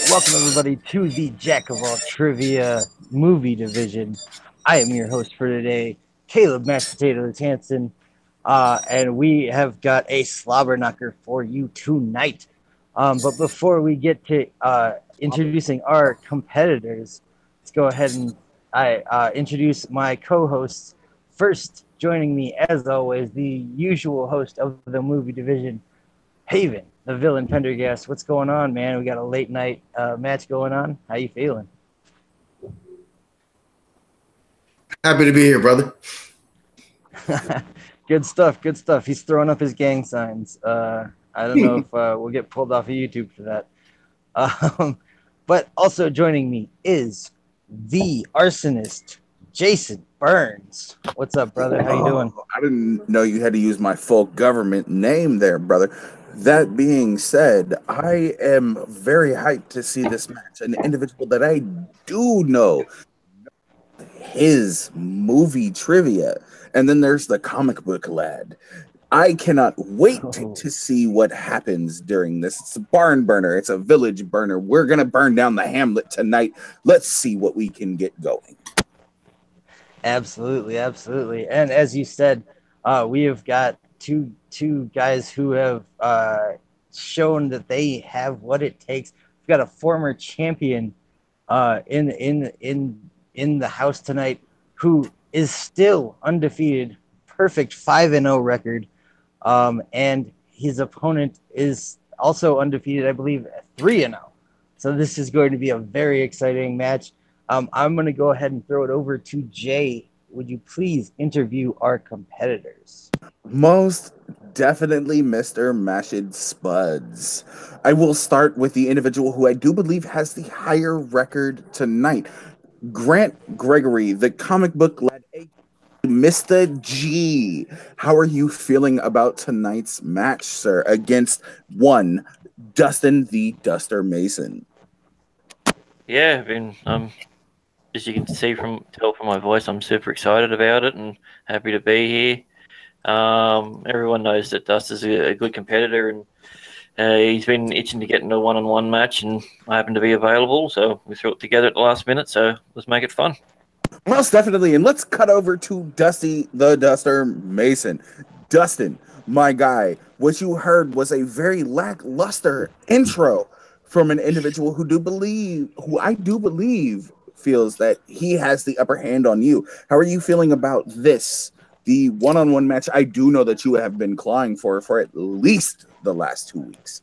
Welcome, everybody, to the Jack of All Trivia movie division. I am your host for today, Caleb Mashed Potatoes Hansen, and we have got a slobber knocker for you tonight. But before we get to introducing our competitors, let's go ahead and introduce my co-hosts. First, joining me, as always, the usual host of the movie division, Haven, the villain Pendergast. What's going on, man? We got a late night match going on. How you feeling? Happy to be here, brother. Good stuff. Good stuff. He's throwing up his gang signs. I don't know if we'll get pulled off of YouTube for that. But also joining me is the arsonist, Jason Burns. What's up, brother? How you doing? I didn't know you had to use my full government name there, brother. That being said, I am very hyped to see this match. An individual that I do know his movie trivia. And then there's the comic book lad. I cannot wait to see what happens during this. It's a barn burner. It's a village burner. We're going to burn down the hamlet tonight. Let's see what we can get going. Absolutely, absolutely. And as you said, we have got two guys who have shown that they have what it takes. We've got a former champion in the house tonight who is still undefeated, perfect 5-0 record, and his opponent is also undefeated, I believe, 3-0. So this is going to be a very exciting match. I'm going to go ahead and throw it over to Jay. Would you please interview our competitors? Most definitely Mr. Mashed Spuds. I will start with the individual who I do believe has the higher record tonight. Grant Gregory, the comic book lad, Mr. G. How are you feeling about tonight's match, sir, against one Dustin the Duster Mason? Yeah, as you can tell from my voice, I'm super excited about it and happy to be here. Everyone knows that Dust is a good competitor, and he's been itching to get into a one-on-one match, and I happen to be available, so we threw it together at the last minute, so let's make it fun. Most definitely, and let's cut over to Dusty the Duster Mason. Dustin, my guy, what you heard was a very lackluster intro from an individual who I do believe feels that he has the upper hand on you. How are you feeling about this? The one-on-one match I do know that you have been clawing for at least the last 2 weeks.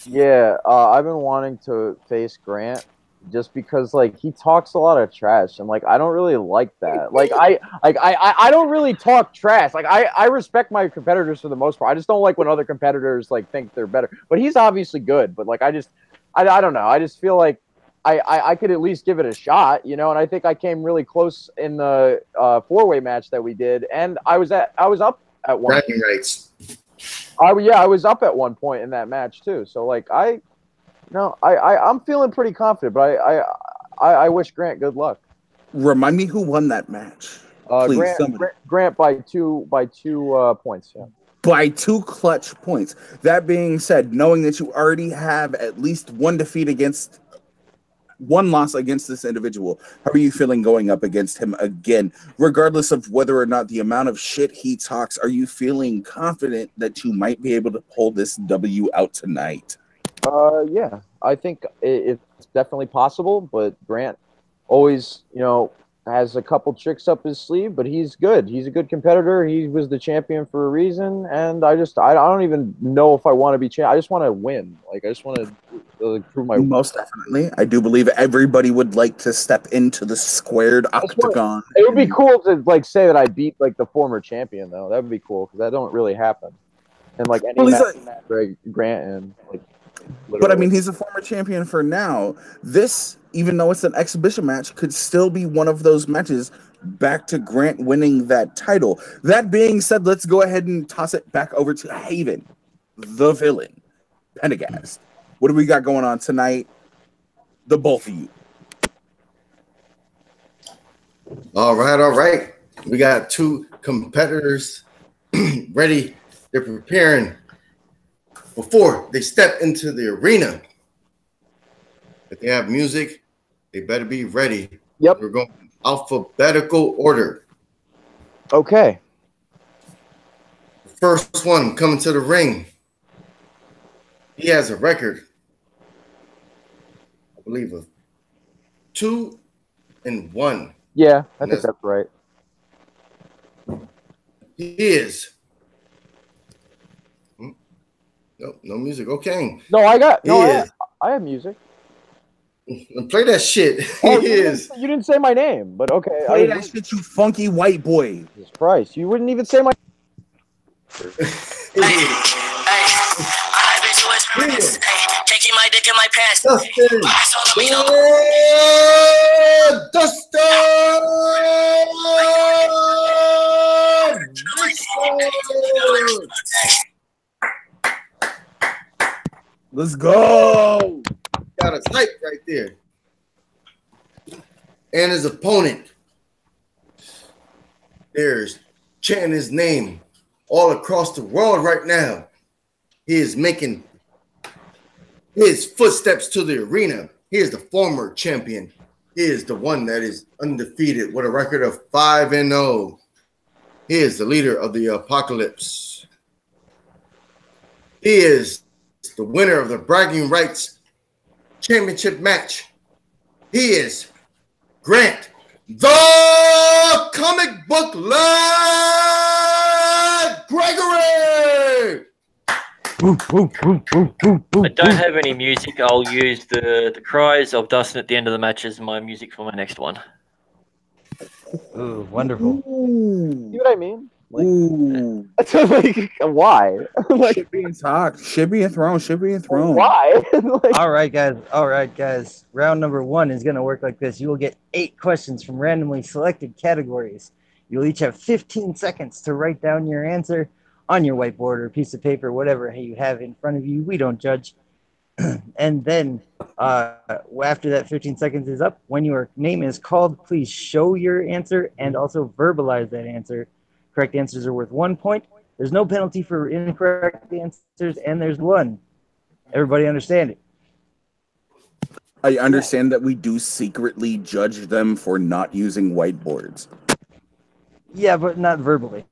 Yeah, I've been wanting to face Grant just because like he talks a lot of trash, and like I don't really like that. Like I don't really talk trash. Like I respect my competitors for the most part. I just don't like when other competitors like think they're better. But he's obviously good. But like I don't know. I just feel like I could at least give it a shot, you know, and I think I came really close in the four-way match that we did, and I was up at one. Bragging rights. I was up at one point in that match too. So like I'm feeling pretty confident, but I wish Grant good luck. Remind me who won that match. Please, Grant by two points. Yeah. By 2 clutch points. That being said, knowing that you already have at least one loss against this individual, how are you feeling going up against him again? Regardless of whether or not the amount of shit he talks, are you feeling confident that you might be able to pull this W out tonight? Yeah, I think it's definitely possible, but Grant always, you know, has a couple tricks up his sleeve, but he's good. He's a good competitor. He was the champion for a reason, and I don't even know if I want to be champ. I just want to win. Like I just want to prove my. Most definitely, I do believe everybody would like to step into the squared octagon. It would be cool to like say that I beat like the former champion, though. That would be cool because that don't really happen. And like any match Grant and like. Literally. But I mean, he's a former champion for now. This, even though it's an exhibition match, could still be one of those matches back to Grant winning that title. That being said, let's go ahead and toss it back over to Haven, the villain, Pendergast. What do we got going on tonight? The both of you. All right. We got two competitors ready. They're preparing before they step into the arena, if they have music, they better be ready. Yep. We're going alphabetical order. Okay. The first one coming to the ring. He has a record, I believe, of 2-1. Yeah, I think that's right. He is. No music. Okay. No, I is. I have music. Play that shit. Oh, He is. you didn't say my name, but okay. Play that shit, you funky white boy. Jesus Christ, you wouldn't even say my. Taking my dick in my pants. Dustin. Let's go. Got his hype right there. And his opponent, there's chanting his name all across the world right now. He is making his footsteps to the arena. He is the former champion. He is the one that is undefeated with a record of 5-0. He is the leader of the Apocalypse. He is the winner of the Bragging Rights Championship match. He is Grant, the comic book lad, Gregory. I don't have any music. I'll use the cries of Dustin at the end of the match as my music for my next one. Ooh, wonderful. See what I mean? Like, Ooh. like why? Like, Should be enthroned. why? Like, All right, guys. Round number 1 is going to work like this. You will get 8 questions from randomly selected categories. You'll each have 15 seconds to write down your answer on your whiteboard or piece of paper, whatever you have in front of you. We don't judge. And then after that 15 seconds is up, when your name is called, please show your answer and also verbalize that answer. Correct answers are worth 1 point. There's no penalty for incorrect answers, and there's 1. Everybody understand it? I understand that we do secretly judge them for not using whiteboards. Yeah, but not verbally.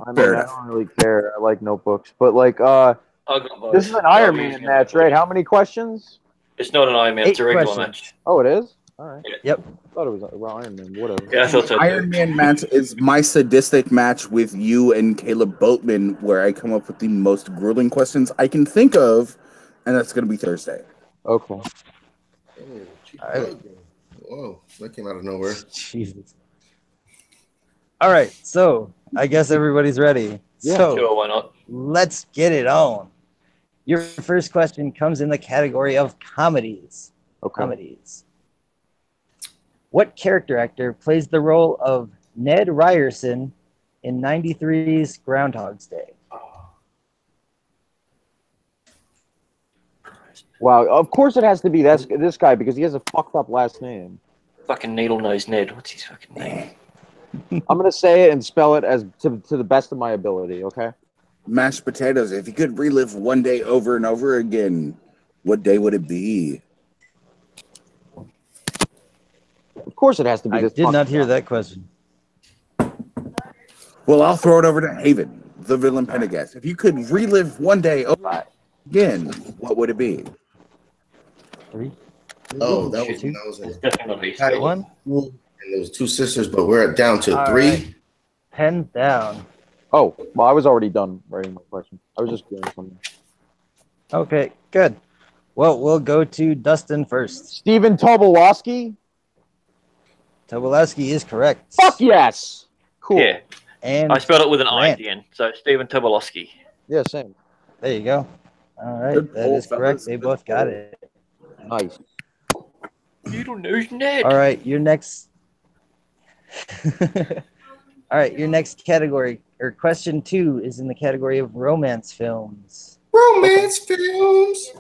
I mean, Fair I enough. don't really care. I like notebooks, but like, I've got both. this is an Iron Man match, right? How many questions? It's not an Iron Man. It's a 8 regular questions. match. Oh, it is. All right. Yep. I thought it was Iron Man. Whatever. Yeah, I thought so. Iron Man match is my sadistic match with you and Caleb Boatman, where I come up with the most grueling questions I can think of, and that's going to be Thursday. Okay. Whoa, that came out of nowhere. Jesus. All right, so I guess everybody's ready. Yeah. So Sure, why not? let's get it on. Your first question comes in the category of comedies. Okay. Comedies. What character actor plays the role of Ned Ryerson in 93's Groundhog's Day? Wow. Of course, it has to be this guy because he has a fucked up last name. Fucking needle nose Ned. What's his fucking name? I'm gonna say it and spell it as to the best of my ability. Okay. Mashed potatoes. If you could relive one day over and over again, what day would it be? Of course, it has to be I this. did not fucking hear guy. that question. Well, I'll throw it over to Haven, the villain Pendergast. If you could relive one day over again, what would it be? 3, Oh, that was Two. when I was It's in definitely high 1. school, and there was 2 sisters, but we're down to All 3. right. Pen down. Oh, well, I was already done writing my question. I was just doing something. Okay, good. Well, we'll go to Dustin first. Stephen Tobolowsky. Tobolowsky is correct. Fuck yes. Cool. Yeah, And I spelled it with an I at Grant. the end. So Stephen Tobolowsky. Yeah, same. There you go. All right, Good that pull, is correct. fellas. They Good both got pull. it. Nice. Needle nose Ned. All right, your next. All right, your next category or question 2 is in the category of romance films. Romance films.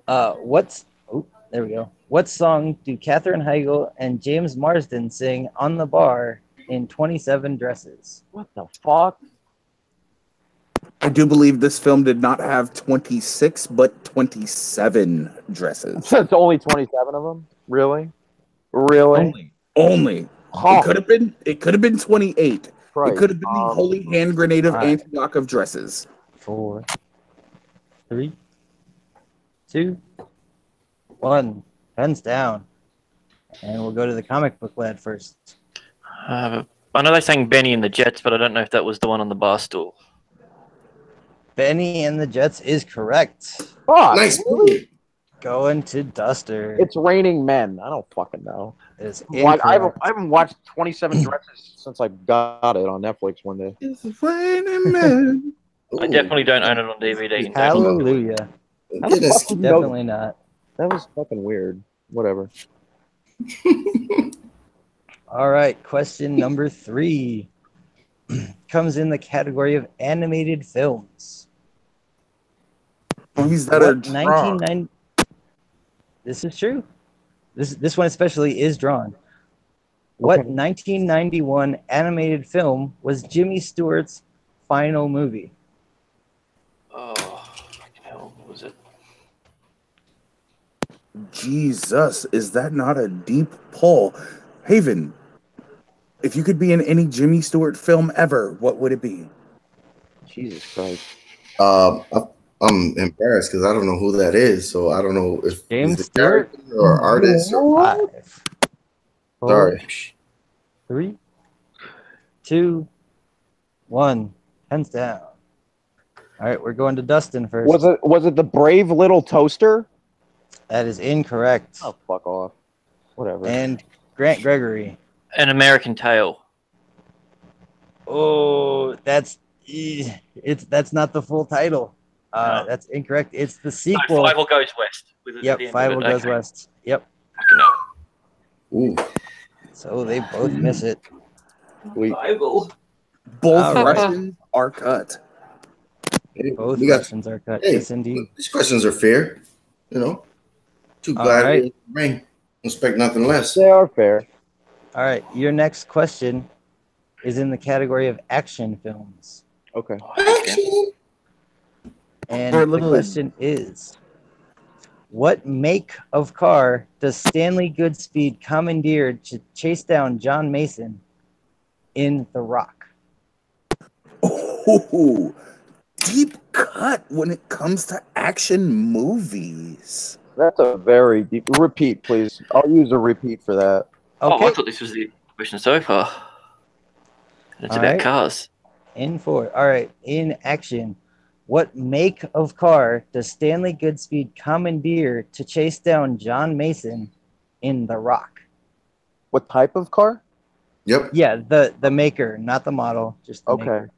There we go. What song do Katherine Heigl and James Marsden sing on the bar in 27 Dresses? What the fuck? I do believe this film did not have 26, but 27 dresses. It's only 27 of them. Really? Really? Only. Huh. It could have been 28. Right. It could have been the holy hand grenade of Alright. Antioch of dresses. 4, 3, 2, 1. Pens down. And we'll go to the comic book lad first. I know they sang Benny and the Jets, but I don't know if that was the one on the bar stool. Benny and the Jets is correct. Fuck. Nice. Really? Going to Duster. It's Raining Men. I don't fucking know. Is Like, I incorrect. haven't watched 27 Dresses since I got it on Netflix one day. It's raining men. I definitely don't own it on DVD. and don't- Hallelujah. Goodness. Definitely not. That was fucking weird. Whatever. All right, question number 3 comes in the category of animated films. Movies that are What drawn. 1990 This is true. This one especially is drawn. What 1991 animated film was Jimmy Stewart's final movie? Oh, fucking hell, what was it? Jesus, is that not a deep pull? Haven, if you could be in any Jimmy Stewart film ever, what would it be? Jesus Christ. I'm embarrassed because I don't know who that is, so I don't know if James he's a Stewart? character or artist. Or, 5, 4, sorry. 3, 2, 1. Hands down. All right, we're going to Dustin first. Was it the Brave Little Toaster? That is incorrect. Oh, fuck off. Whatever. And Grant Gregory. An American Tale. Oh, that's not the full title. No. That's incorrect. It's the So sequel. Five Goes West. With it at Yep, the end Five of it. Goes Okay. West. Yep. Fucking hell. Ooh. So they both miss it. We, Both All right. Russians are cut. Hey, Both we got, Russians are cut. hey, Yes, indeed. these questions are fair. You know, too All glad right. we ring. Expect nothing less. they are fair. All right. Your next question is in the category of action films. Okay. Action. And For a the little- question is, what make of car does Stanley Goodspeed commandeer to chase down John Mason in The Rock? Ooh, deep cut when it comes to action movies. That's a very deep. Repeat, please. I'll use a repeat for that. Oh, Okay. I thought this was the question so far. And it's All about right. cars. In 4. All right. In action. What make of car does Stanley Goodspeed commandeer to chase down John Mason in The Rock? What type of car? Yep. Yeah, the maker, not the model. Just the Okay. maker.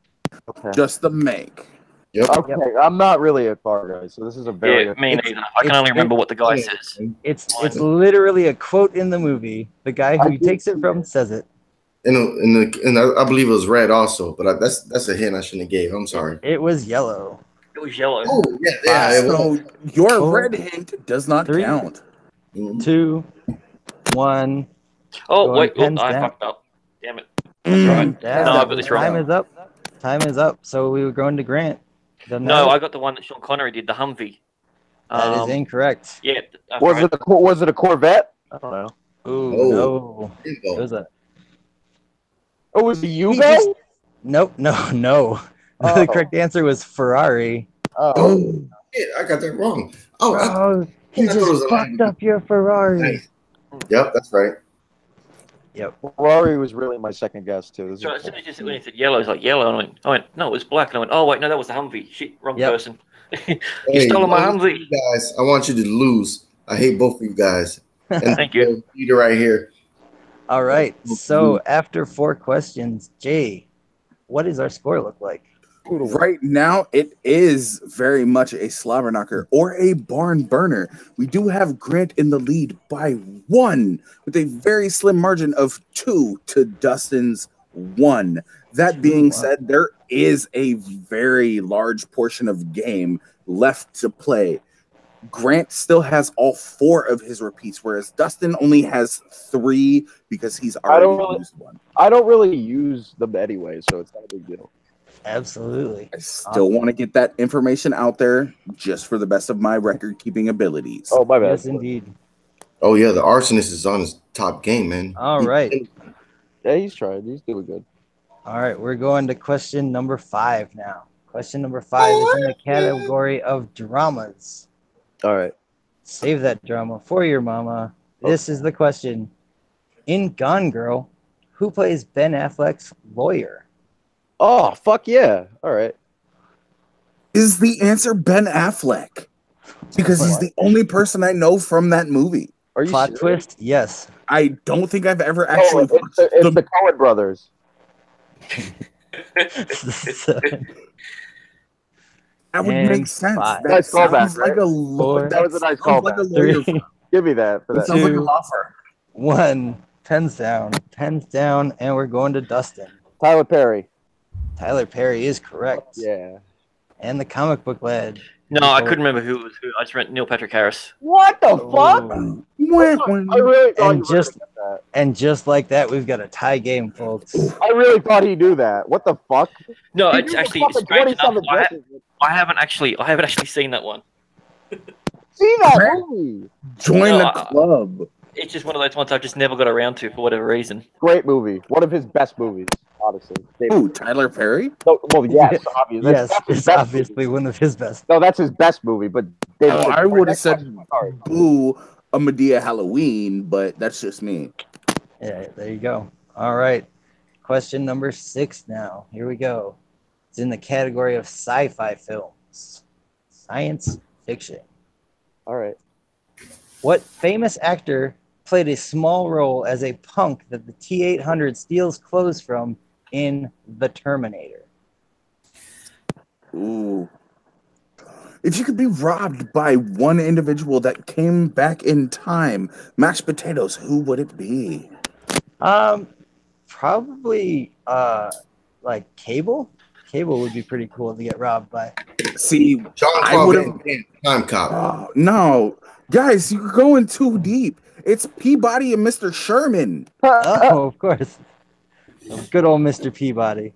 Okay. Just the make. Yep. Okay. I'm not really a car guy, so this is a very. Yeah, me it's- neither. I can it's- only remember what the guy says. It's literally a quote in the movie. The guy who I he did takes it see from it. says it. And I believe it was red also, but that's a hint I shouldn't have gave. I'm sorry. It was yellow. It was yellow. Oh yeah, it was. So your 4, red hint does not 3. count. Mhm. 2, 1. Oh, Going wait. Oh, pens I down. fucked up. Damn it. Down. No, I got this wrong. Time is up. Time is up. So we were going to Grant. Doesn't No, matter. I got the one that Sean Connery did, the Humvee. That is incorrect. Yeah. that's Was right. it a Corvette? I don't know. Ooh, Oh. no. There you It go. was a Oh, was it just- Yugo? nope, no. Oh. The correct answer was Ferrari. Oh. Shit, I got that wrong. Oh, Oh, he I thought it was just a fucked up your Ferrari. Nice. Yep, that's right. Yep. Ferrari was really my second guess too. This is So as soon as you said, when he said yellow, it's like yellow. And I went, no, it was black. And I went, oh, wait, no, that was the Humvee. Shit, wrong Yep. person. Hey, You stole my both of Humvee. you guys, I want you to lose. I hate both of you guys. And Thank you. Leader right here. All right. So after 4 questions, Jay, what does our score look like? Right now, it is very much a slobber knocker or a barn burner. We do have Grant in the lead by 1 with a very slim margin of 2 to Dustin's 1. That being said, there is a very large portion of game left to play. Grant still has all 4 of his repeats, whereas Dustin only has 3 because he's already used one. I don't really use them anyway, so it's not a big deal. Absolutely. I still want to get that information out there just for the best of my record keeping abilities. Oh, my bad. Yes, indeed. Oh yeah, the arsonist is on his top game, man. All right. Yeah, he's trying. He's doing good. All right. We're going to question number 5 now. Question number 5 is in the category of dramas. All right. Save that drama for your mama. This is the question. In Gone Girl, who plays Ben Affleck's lawyer? Oh, fuck yeah. All right. Is the answer Ben Affleck? Because he's the only person I know from that movie. Are you Plot serious? twist? Yes. I don't think I've ever actually Oh, it's the Coen brothers. That would And make sense. 5. That Nice callback, sounds like a Four. That was a nice sounds like a callback. lawyer. 3, Give me that for That that. sounds like a Two. law firm. 1. Pens down. Pens down. And we're going to Dustin. Tyler Perry. Tyler Perry is correct. Yeah. And the comic book lad. No, I couldn't remember who it was. I just read Neil Patrick Harris. What the Oh. fuck? I really thought And you were just- gonna get that. And just like that, we've got a tie game, folks. I really thought he knew that. What the fuck? No, He it's knew the actually fucking strange enough. 27 dresses. I haven't actually seen that one. See that movie? Join No, the club. It's just one of those ones I've just never got around to for whatever reason. Great movie. One of his best movies, honestly. Ooh, Tyler Perry? No, well, yes, obviously. Yes, That's his it's best obviously movie. one of his best. No, that's his best movie, but David, I would have said sorry. boo a Medea Halloween, but that's just me. Yeah, there you go. All right. Question number 6 now. Here we go. It's in the category of sci-fi films. Science fiction. All right. What famous actor played a small role as a punk that the T-800 steals clothes from in The Terminator? Ooh. If you could be robbed by one individual that came back in time, mashed potatoes, who would it be? Probably like Cable. Cable would be pretty cool to get robbed by. See, John I Claude would've- Van Damme, Time Cop. oh, no. Guys, you're going too deep. It's Peabody and Mr. Sherman. Oh, of course. Good old Mr. Peabody.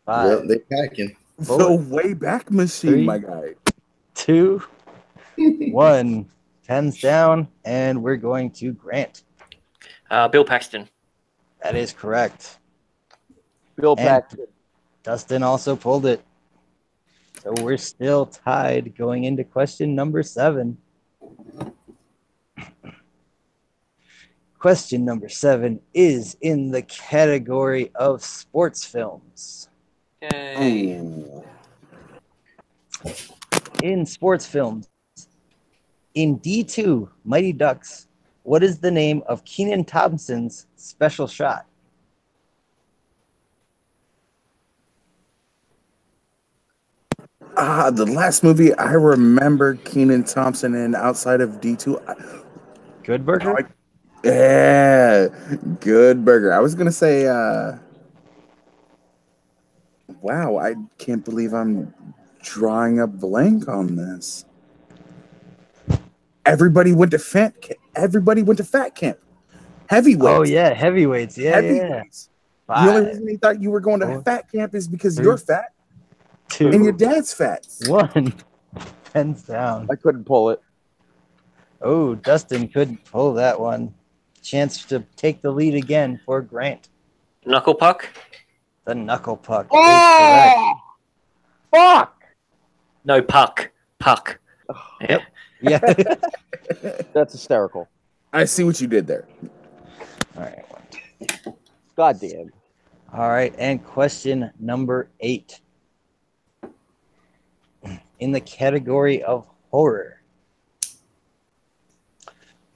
5, Yep, they packing. The Wayback Machine, 3, my guy. 2, 1. Pens down, and we're going to Grant. Bill Paxton. That is correct. Bill And- Paxton. Dustin also pulled it. So we're still tied going into question number 7. Question number 7 is in the category of sports films. Yay. Ooh. In sports films, in D2 Mighty Ducks, what is the name of Kenan Thompson's special shot? The last movie I remember Kenan Thompson in outside of D2. Good Burger? Yeah, Good Burger. I was gonna say, wow, I can't believe I'm drawing a blank on this. Everybody went to fat camp. Everybody went to fat camp. Heavyweights. Oh yeah, heavyweights. Yeah, yeah. Heavyweights. The only 5, reason he thought you were going to 4, fat camp is because 3, you're fat and your 2, dad's fat. 1. Pens down. I couldn't pull it. Oh, Dustin couldn't pull that one. Chance to take the lead again for Grant. Knuckle Puck. The knuckle puck is Oh! Fuck! No, Puck. Puck. Yeah. correct. Yeah. That's hysterical. I see what you did there. All right. God damn. All right. And question number 8. In the category of horror.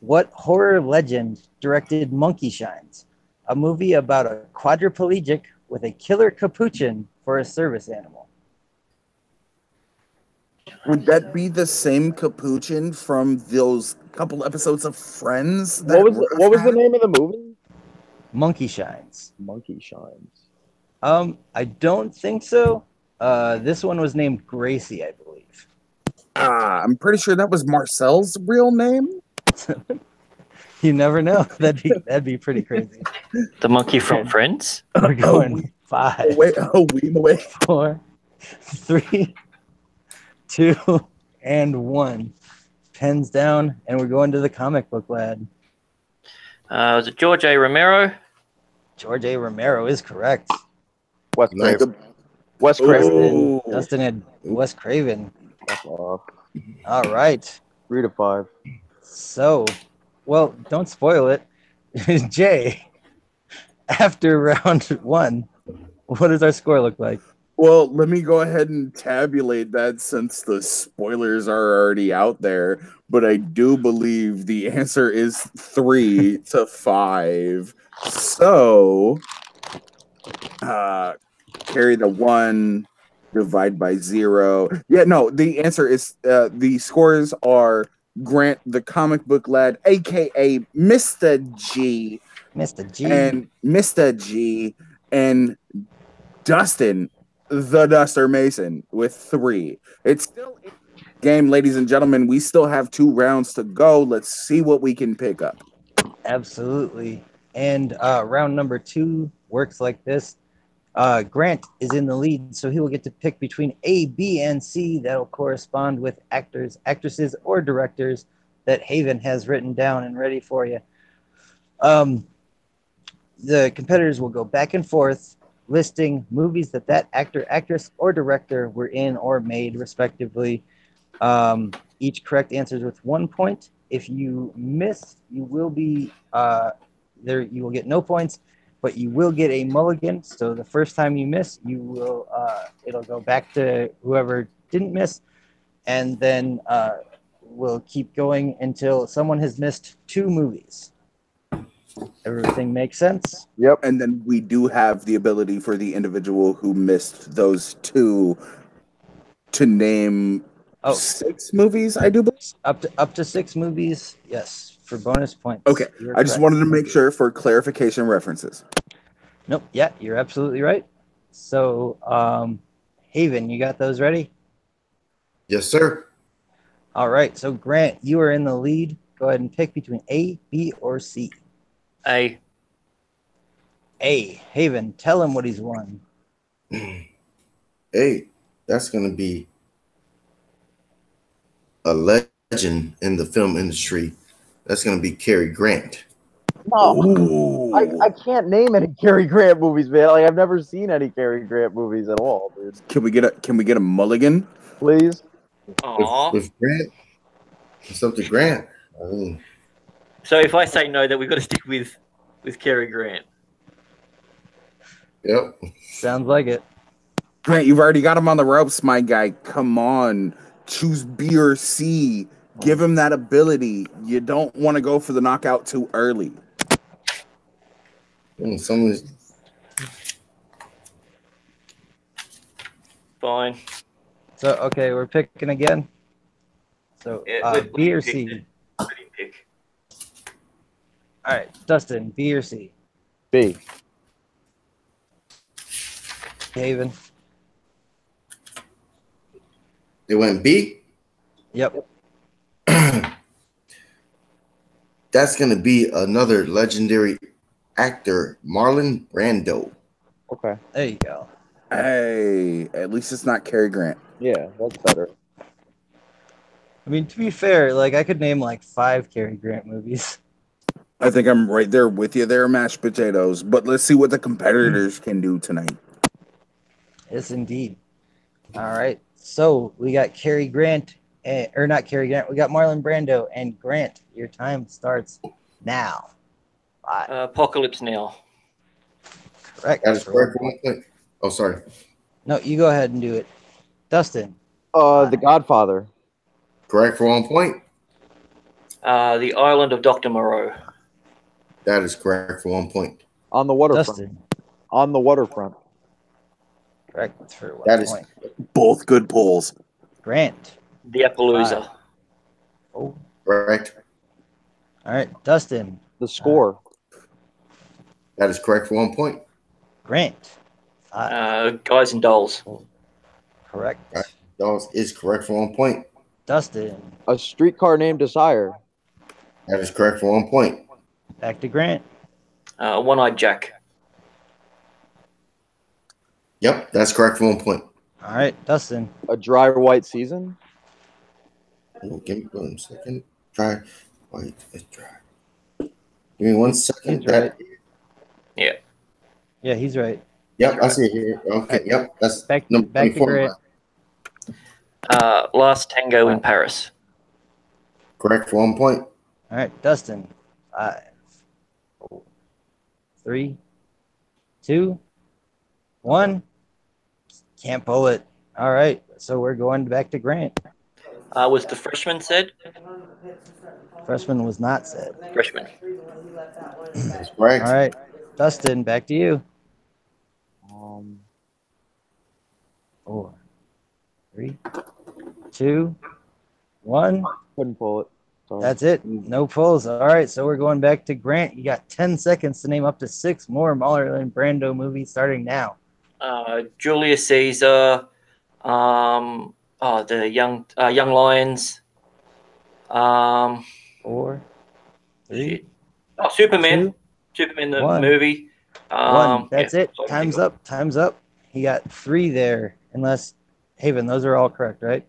What horror legend directed Monkey Shines, a movie about a quadriplegic with a killer capuchin for a service animal? Would that be the same capuchin from those couple episodes of Friends? What was the name of the movie? Monkey Shines. Monkey Shines. I don't think so. This one was named Gracie, I believe. I'm pretty sure that was Marcel's real name. You never know. That'd be pretty crazy. The monkey from Friends. We're going 5, Wait, oh, we wait. 4, 3, 2, and 1. Pens down, and we're going to the comic book lad. Was it George A. Romero? George A. Romero is correct. Wes Nice. Craven. Wes Craven. Oh. Dustin had Wes Craven. Fuck off. All right. 3 to 5. So, well, don't spoil it. Jay, after round 1, what does our score look like? Well, let me go ahead and tabulate that since the spoilers are already out there. But I do believe the answer is 3 to 5. So, carry the 1, divide by 0. Yeah, no, the answer is the scores are Grant, the comic book lad, aka Mr. G, Mr. G. and Mr. G, and Dustin, the Duster Mason, with 3. It's still a game, ladies and gentlemen. We still have 2 rounds to go. Let's see what we can pick up. Absolutely. And round number 2 works like this. Grant is in the lead, so he will get to pick between A, B, and C. That'll correspond with actors, actresses, or directors that Haven has written down and ready for you. The competitors will go back and forth listing movies that actor, actress, or director were in or made, respectively. Each correct answer is with 1 point. If you miss, you will be you will get no points, but you will get a mulligan. So the first time you miss, you will it'll go back to whoever didn't miss, and then we'll keep going until someone has missed 2 movies. Everything makes sense? Yep. And then we do have the ability for the individual who missed those 2 to name 6 movies, I do believe. Up to 6 movies, yes, for bonus points. Okay, I just wanted to make sure for clarification references. Nope, yeah, you're absolutely right. So, Haven, you got those ready? Yes, sir. All right, so Grant, you are in the lead. Go ahead and pick between A, B, or C. A. Haven, tell him what he's won. Hey, that's going to be a legend in the film industry. That's going to be Cary Grant. No, I can't name any Cary Grant movies, man. Like I've never seen any Cary Grant movies at all, dude. Can we get a mulligan? Please. Aww. With Grant, it's up to Grant. I mean, So if I say no, then we've got to stick with Cary Grant. yep. Sounds like it. Grant, you've already got him on the ropes, my guy. Come on. Choose B or C. Give him that ability. You don't want to go for the knockout too early. Someone's Fine. So, okay, we're picking again. So, B or C? I didn't pick. All right, Dustin, B or C? B. Haven? They went B. Yep. That's going to be another legendary actor, Marlon Brando. Okay. There you go. Hey, at least it's not Cary Grant. Yeah, that's better. I mean, to be fair, like I could name like 5 Cary Grant movies. I think I'm right there with you there, mashed potatoes. But let's see what the competitors can do tonight. Yes, indeed. All right. So we got Cary Grant, or not Cary Grant. We got Marlon Brando and Grant. Your time starts now. 5. Apocalypse Now. Correct. That is correct. Oh, sorry. No, you go ahead and do it. Dustin. The Godfather. Correct for 1 point. The Island of Dr. Moreau. That is correct for 1 point. On the waterfront. Dustin. On the waterfront. Correct for 1 That is point. Both good pulls. Grant. The Appaloosa. Oh. correct. All right, Dustin. The Score. That is correct for 1 point. Grant. 5. Guys and Dolls. Correct. Right. Dawes is correct for 1 point. Dustin. A Streetcar Named Desire. That is correct for 1 point. Back to Grant. One-Eyed Jack. Yep, that's correct for 1 point. All right, Dustin. A dry white season. Oh, give me 1 second. Dry. Wait, it's dry. Give me 1 second. He's right. Yeah. Yeah, he's right. Yep, I see it here. Okay, Right. yep, that's Back number to 24. Grant. Last Tango in Paris. Correct for 1 point. All right, Dustin. 5, 4, 3, 2, 1. Can't pull it. All right, so we're going back to Grant. Was the freshman said? Freshman was not said. Freshman. That's correct. All right, Dustin, back to you. 4, 3, 2, 1. Couldn't pull it. Sorry. That's it. No pulls. All right, so we're going back to Grant. You got 10 seconds to name up to 6 more Marlon Brando movies starting now. Julius Caesar. The Young Lions. 4, 3, Shit. Superman. 2, Superman the 1. movie. 1. That's yeah, it. Time's up. Time's up. He got 3 there. Unless, Haven, those are all correct, right?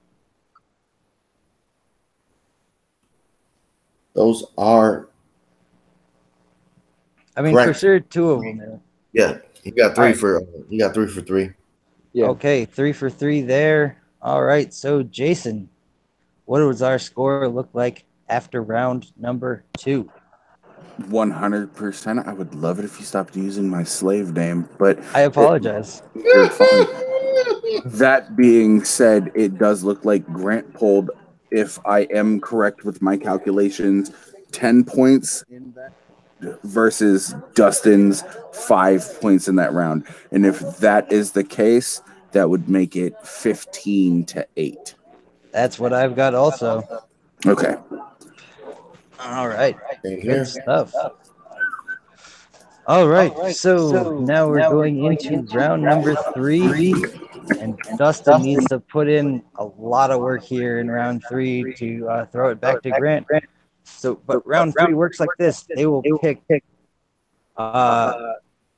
Those are I mean, correct. for sure, 2 of them there. Yeah, he got three Right. for 3. Yeah. Okay, 3 for 3 there. All right, so Jason, what does our score look like after round number 2? 100%. I would love it if you stopped using my slave name, but I apologize. you're fine. That being said, it does look like Grant pulled, if I am correct with my calculations, 10 points in that versus Dustin's 5 points in that round. And if that is the case, that would make it 15-8. That's what I've got also. Okay. All right, Same good here. stuff. All right, so now we're going into round number 3, and Dustin needs to put in a lot of work here in round 3 to throw it back to Grant. So, but round 3 works like this: they will pick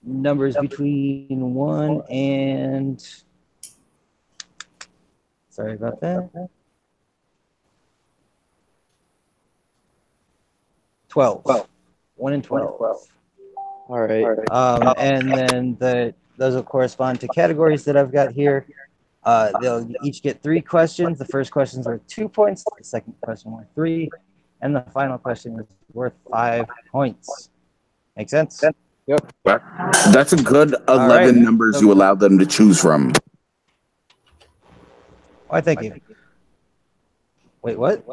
numbers between 1 and, sorry about that, 12. 1 and 12. All right. And then those will correspond to categories that I've got here. They'll each get 3 questions. The first question's worth 2 points. The second question worth 3, and the final question is worth 5 points. Make sense? Yep. That's a good 11 numbers you allowed them to choose from. Why, thank you. Wait, what?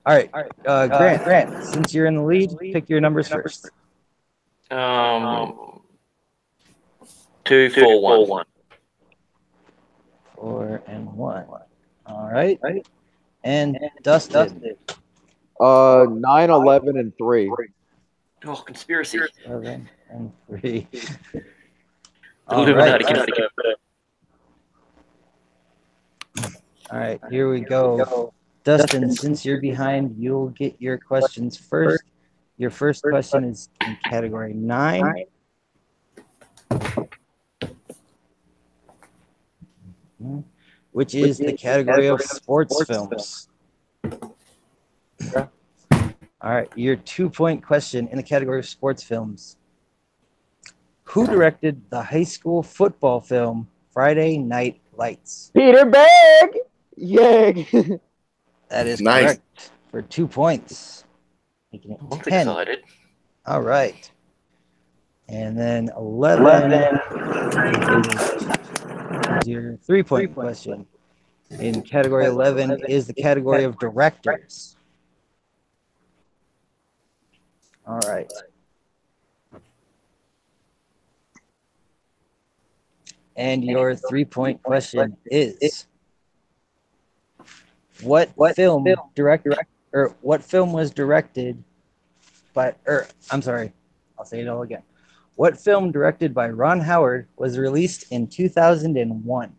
All right, Grant, since you're in the lead, pick your numbers first. 2, 4, 1. 4 and 1. All right. And Dustin. 9, 11, and 3. Oh, conspiracy. 7 and 3. Illuminati. All right, here we go. Dustin, since you're behind, you'll get your questions first. Your first question is in category 9. Which is the category of sports films. All right, your 2-point question in the category of sports films. Who directed the high school football film Friday Night Lights? Peter Bag! Yay! That is Nice. correct for 2 points. Making it I'm 10. excited. All right. And then 11 is your 3-point question. In category 11 is the category of directors. All right. And your 3-point question is what film was directed by, I'm sorry, I'll say it all again. What film directed by Ron Howard was released in 2001?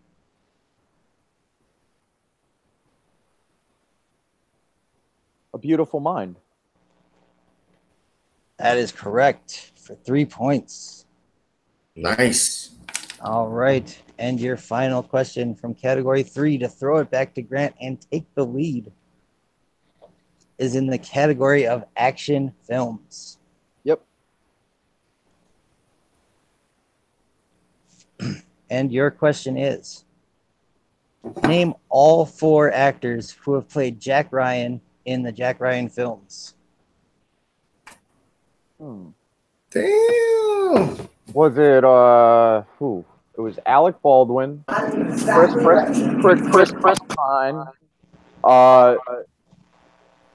A Beautiful Mind. That is correct for 3 points. Nice. All right. And your final question from category 3 to throw it back to Grant and take the lead is in the category of action films. Yep. And your question is, name all 4 actors who have played Jack Ryan in the Jack Ryan films. Damn. Was it who? It was Alec Baldwin, Chris Pine,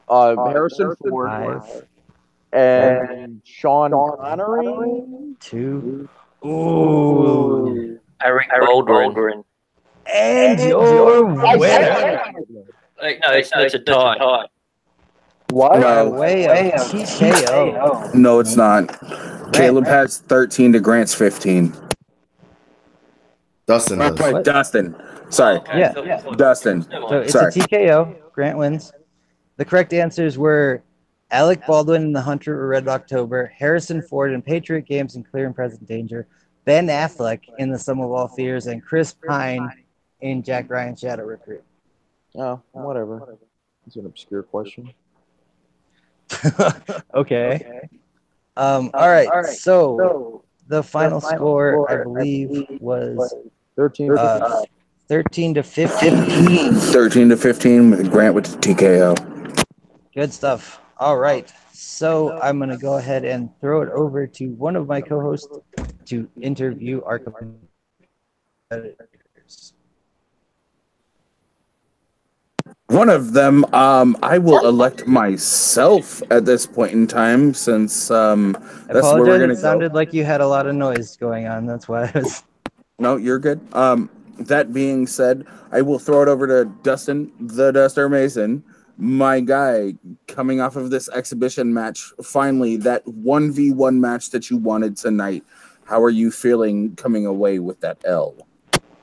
Harrison Ford, 5, and Sean Connery. 2. Ooh. Eric Baldwin. And your winner, No, it's a tie. What? by way of TKO. No, it's not. Caleb has 13 to Grant's 15. Dustin does. Right, Dustin. Sorry. Okay, Yeah. so- Dustin. So it's Sorry. a TKO. Grant wins. The correct answers were Alec Baldwin in The Hunter or Red October, Harrison Ford in Patriot Games and Clear and Present Danger, Ben Affleck in The Sum of All Fears, and Chris Pine in Jack Ryan's Shadow Recruit. Oh, whatever. It's an obscure question. Okay. All right. So the final score, I believe, was 13. 13 to 15. 13 to 15 with Grant with the TKO. Good stuff. All right. So I'm going to go ahead and throw it over to one of my co-hosts to interview our competitors. One of them, I will elect myself at this point in time since I that's where we're apologize. going It to sounded go. like you had a lot of noise going on. That's why I was. No, you're good. That being said, I will throw it over to Dustin, the Duster Mason, my guy, coming off of this exhibition match. Finally, that 1v1 match that you wanted tonight. How are you feeling coming away with that L?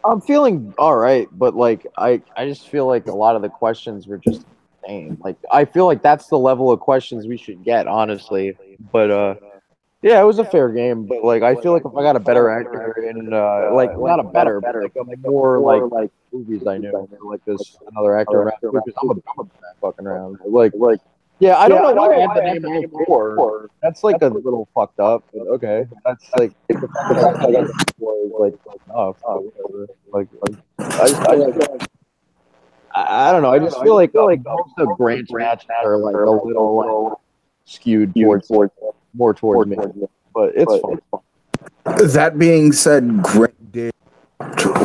I'm feeling all right, but like I just feel like a lot of the questions were just insane. Like I feel like that's the level of questions we should get, honestly. But yeah, it was a fair game. But like I feel like if I got a better actor and like not a better, but like a more like movies I knew, like this another actor around because I'm a fucking around. Like yeah, I don't know why I had the name all 4. That's like a little fucked up. But okay, that's like the fact that I got the 4 is like oh fuck, whatever. Like I just feel like I don't know. I just feel like most of Grant's matches are like a little skewed towards more towards me, but it's fun. That being said, Grant did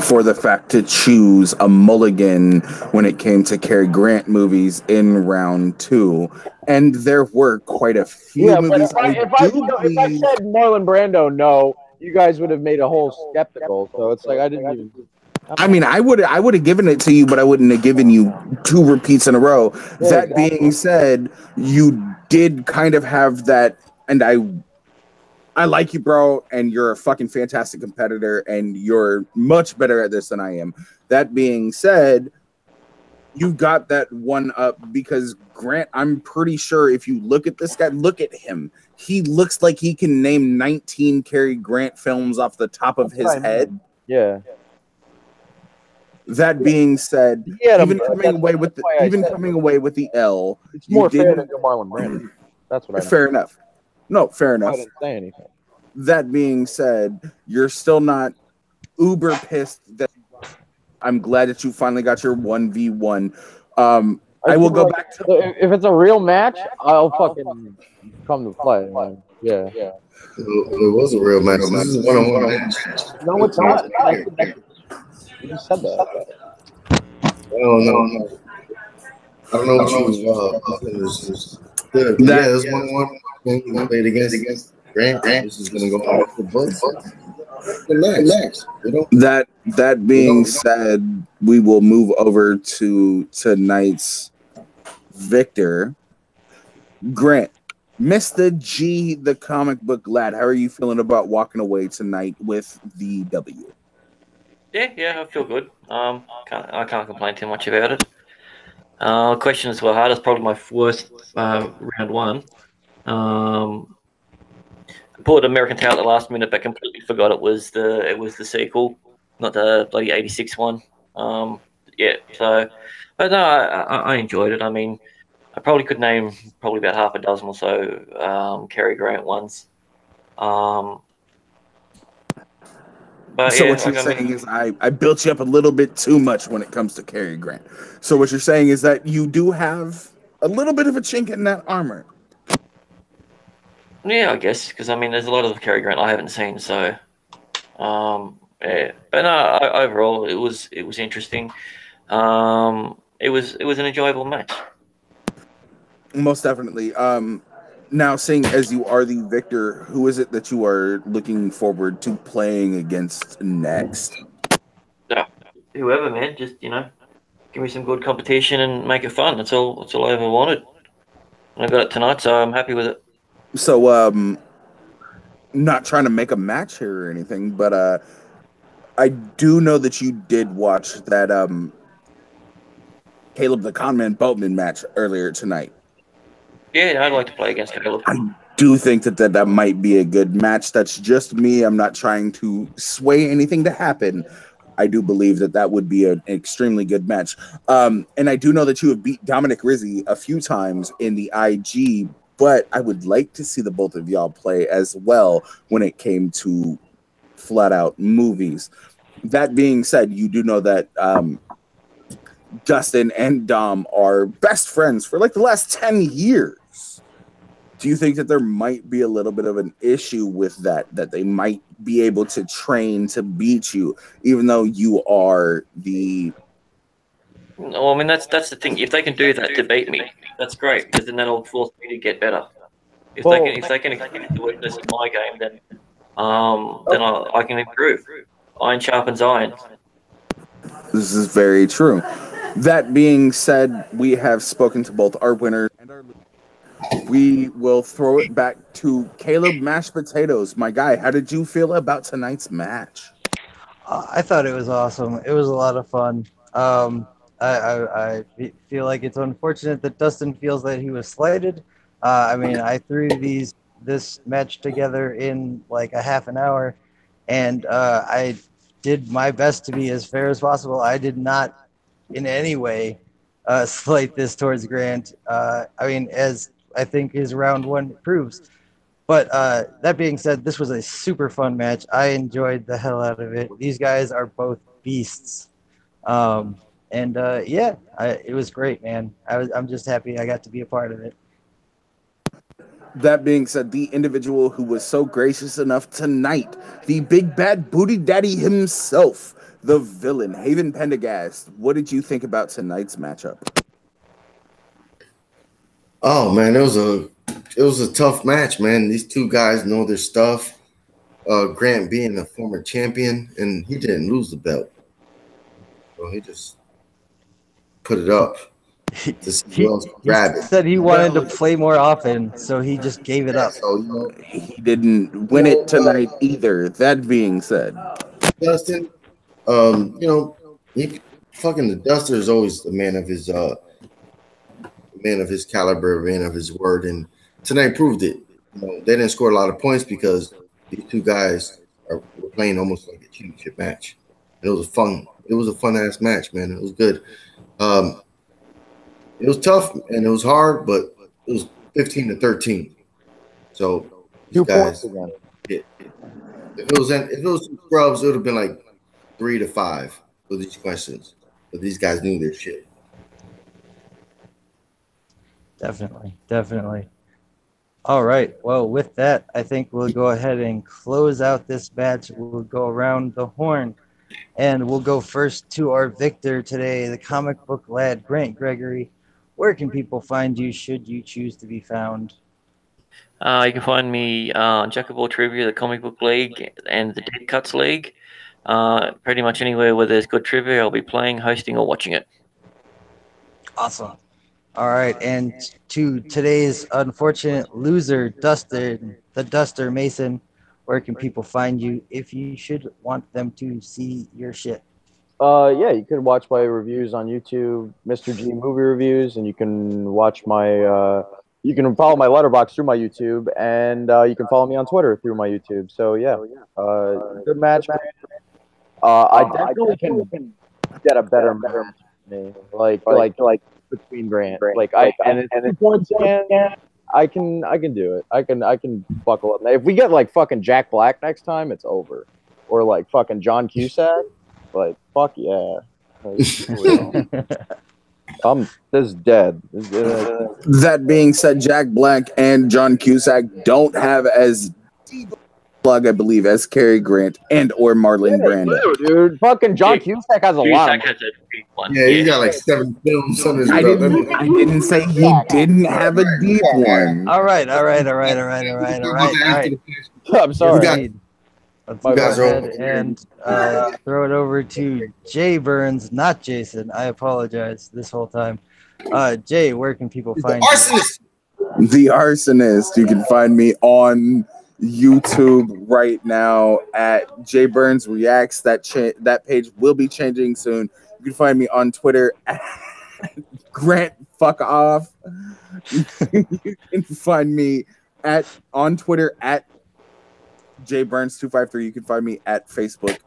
for the fact to choose a mulligan when it came to Cary Grant movies in round 2, and there were quite a few movies. But if I said Marlon Brando, no, you guys would have made a whole skeptical. So it's like I didn't even. I mean, I would have given it to you, but I wouldn't have given you 2 repeats in a row. Yeah, that exactly. being said, you did kind of have that, and I like you, bro, and you're a fucking fantastic competitor, and you're much better at this than I am. That being said, you got that one up because Grant, I'm pretty sure if you look at this guy, look at him. He looks like he can name 19 Cary Grant films off the top of his head. Yeah. That being said, even coming away with the L, it's more fair to go Marlon Brando. That's what I know. Fair enough. No, fair enough. I didn't say anything. That being said, you're still not uber pissed that I'm glad that you finally got your 1v1. I will go back to if it's a real match, I'll fucking come to play, man. Yeah. It was a real match. This is a one-on-one match. No, it's not. You just said that. I don't know. I don't know what you was good. But yeah, this one we played against Grant. This is gonna go on the books. Relax. That being said, we will move over to tonight's victor, Grant. Mr. G, the comic book lad. How are you feeling about walking away tonight with the W? Yeah, I feel good. I can't complain too much about it. Questions were hard. It's probably my worst round 1. I pulled American Tail at the last minute, but completely forgot it was the sequel. not the bloody 86 one. Yeah, so, but no, I enjoyed it. I mean, I probably could name probably about half a dozen or so Cary Grant ones. But So yeah, what you're like I saying mean, is I built you up a little bit too much when it comes to Cary Grant. So what you're saying is that you do have a little bit of a chink in that armor. yeah, I guess because I mean, there's a lot of Cary Grant I haven't seen, so yeah. But no, overall, it was interesting. It was an enjoyable match. Most definitely. Now seeing as you are the victor, who is it that you are looking forward to playing against next? Yeah, whoever, man, just give me some good competition and make it fun. That's all. That's all I ever wanted. And I got it tonight, so I'm happy with it. So not trying to make a match here or anything, but I do know that you did watch that Caleb the Conman Boatman match earlier tonight. Yeah, I'd like to play against Caleb. I do think that might be a good match. That's just me. I'm not trying to sway anything to happen. I do believe that would be an extremely good match. And I do know that you have beat Dominic Rizzi a few times in the IG, but I would like to see the both of y'all play as well when it came to flat out movies. That being said, you do know that Dustin and Dom are best friends for like the last 10 years. Do you think that there might be a little bit of an issue with that they might be able to train to beat you, even though you are the... No, I mean that's the thing. If they can do that to beat me, that's great because then that'll force me to get better. If they can exploit the weakness in my game, then I can improve. Iron sharpens iron. This is very true. That being said, we have spoken to both our winners and our losers. We will throw it back to Caleb Mashed Potatoes. My guy, how did you feel about tonight's match? I thought it was awesome. It was a lot of fun. I feel like it's unfortunate that Dustin feels that he was slighted. I mean, I threw this match together in like a half an hour, and I did my best to be as fair as possible. I did not in any way slight this towards Grant. I mean, as I think his round one proves. But that being said, this was a super fun match. I enjoyed the hell out of it. These guys are both beasts. And yeah, it was great, man. I'm just happy I got to be a part of it. That being said, the individual who was so gracious enough tonight, the big bad booty daddy himself, the villain, Haven Pendergast. What did you think about tonight's matchup? Oh man, it was a tough match, man. These two guys know their stuff. Grant being a former champion, and he didn't lose the belt, so he just put it up to see who else could He grab it. said he wanted to play more often, so he just gave it Yeah, up. so He didn't win it tonight either. That being said, Dustin, he fucking the Duster is always the man of his caliber, man of his word, and tonight proved it. They didn't score a lot of points because these two guys were playing almost like a championship match. It was a fun. It was a fun ass match, man. It was good. Um, it was tough and it was hard, but it was 15-13. So these 2 points guys, again. if it was some scrubs, it would have been like 3-5 for these questions. But these guys knew their shit. Definitely, definitely. All right. Well, with that, I think we'll go ahead and close out this match. We'll go around the horn, and we'll go first to our victor today, the comic book lad, Grant Gregory. Where can people find you should you choose to be found? You can find me on Jack of all Trivia, the Comic Book League, and the Dead Cuts League. Pretty much anywhere where there's good trivia, I'll be playing, hosting, or watching it. Awesome. All right. And to today's unfortunate loser, Dustin, the Duster Mason, where can people find you if you should want them to see your shit? Yeah, you could watch my reviews on YouTube, Mr. G Movie Reviews, and you can watch you can follow my letterbox through my YouTube, and you can follow me on Twitter through my YouTube. So yeah, good match. I definitely can get a better match than me. Like between Grant. Like I and it's 2 points again. I can do it. I can buckle up. If we get like fucking Jack Black next time, it's over. Or like fucking John Cusack. Like fuck yeah. I'm just dead. That being said, Jack Black and John Cusack don't have as deep plug, I believe, as Cary Grant and or Marlon Brando. Dude, fucking John Cusack has a lot. Cusack has a big one. Yeah, he's got like 7 films on his I belt. didn't say he didn't have a deep one. All right. I'm sorry. Let's go ahead and throw it over to Jay Burns, not Jason. I apologize this whole time. Jay, where can people find you? Arsonist. The Arsonist. You can find me on YouTube right now at Jay Burns Reacts. That page will be changing soon. You can find me on Twitter at Grant Fuck Off. You can find me on Twitter at Jay Burns 253. You can find me at Facebook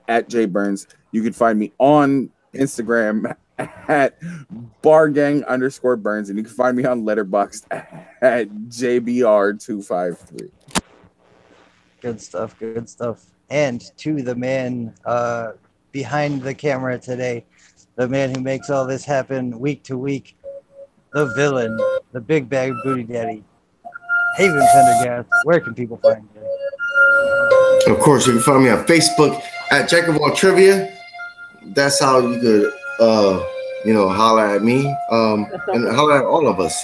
at Jay Burns. You can find me on Instagram at bargang_Burns, and you can find me on Letterboxd at JBR253. Good stuff. And to the man behind the camera today, the man who makes all this happen week to week, the villain, the big bag booty daddy, Haven Pendergast. Where can people find you? Of course, you can find me on Facebook at Jack of All Trivia. That's how you could, holler at me and holler at all of us.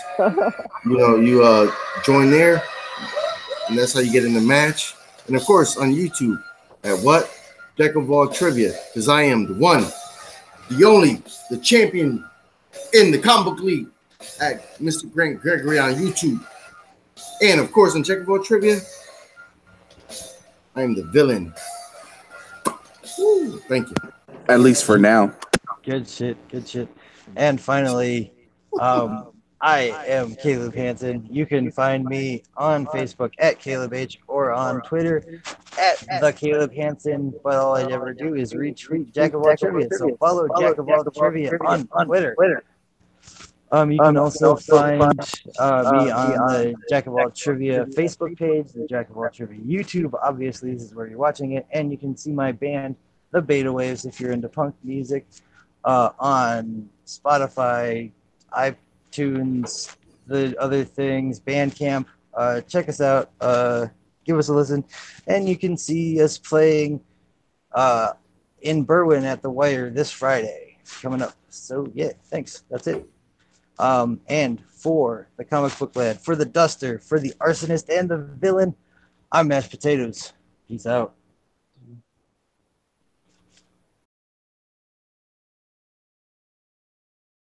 You join there, and that's how you get in the match. And of course, on YouTube at what? Jack of All Trivia, because I am the one, the only, the champion in the comic book league at Mr. Grant Gregory on YouTube. And of course, on Jack of All Trivia, I am the villain. Woo, thank you. At least for now. Good shit. And finally, I am Caleb Hansen. You can find me on Facebook at Caleb H or on Twitter at the Caleb Hansen. But all I ever do is retweet Jack of All Trivia. So follow Jack of All Trivia on Twitter. You can also find me on the Jack of All Trivia Facebook page, the Jack of All Trivia YouTube. Obviously, this is where you're watching it, and you can see my band, the Beta Waves, if you're into punk music, on Spotify, iTunes, the other things, Bandcamp. Check us out. Give us a listen, and you can see us playing in Berwyn at the Wire this Friday coming up. So yeah, thanks. That's it. And for the Comic Book Lad, for the Duster, for the Arsonist, and the Villain, I'm Mashed Potatoes. Peace out.